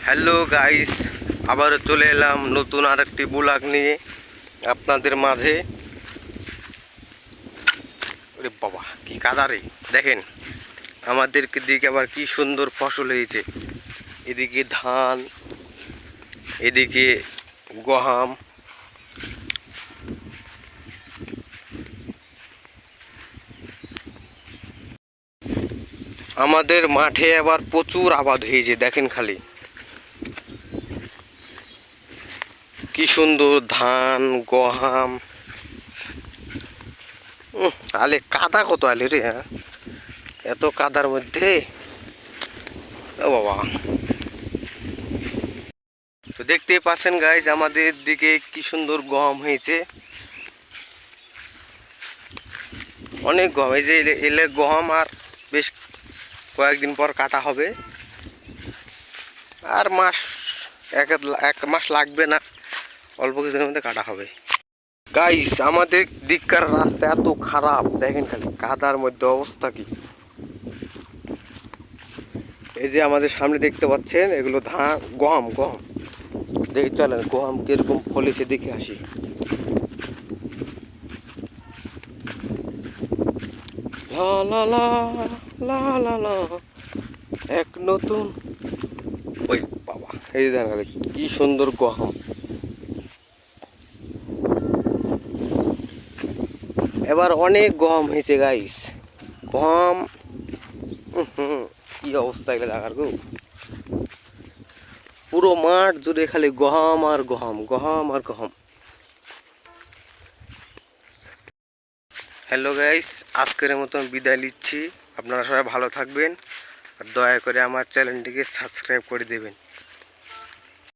Hello guys, আবারও চলে এলাম নতুন আরেকটি ব্লগ নিয়ে আপনাদের মাঝে। ওরে বাবা, কি কাদারে! দেখেন আমাদের দিকে আবার কি সুন্দর ফসল হয়েছে। এদিকে ধান, এদিকে গম। আমাদের মাঠে আবার প্রচুর আবাদ হয়েছে, দেখেন খালি কি সুন্দর ধান গম। আলে কাদা কত আলে রে! হ্যাঁ, এত কাদার মধ্যে ও বাবা। তো দেখতেই পাচ্ছেন গাইজ, আমাদের দিকে কি সুন্দর গম হয়েছে, অনেক গম। এই যে এলে গম আর বেশ কয়েকদিন পর কাটা হবে, আর এক মাস লাগবে না, অল্প কিছুদিনের মধ্যে কাটা হবে। গাইস, আমাদের দিককার রাস্তা এত খারাপ, দেখেন খালি কাদার মধ্যে অবস্থা কি। এই যে আমাদের সামনে দেখতে পাচ্ছেন, এগুলো ধান গম গম। দেখে চলেন গম কিরকম ফলেছে দেখে আসি। লা লা লা লা লা লা, এক নতুন। ওই বাবা, এই যে দেখেন কি সুন্দর গম। এবার অনেক গম হয়েছে গাইস, গম। কি অবস্থা এগুলো দেখার গো! পুরো মাঠ জুড়ে খালি গম আর গম, গম আর গম। হ্যালো গাইস, আজকের মতন বিদায় নিচ্ছি। আপনারা সবাই ভালো থাকবেন, আর দয়া করে আমার চ্যানেলটিকে সাবস্ক্রাইব করে দেবেন।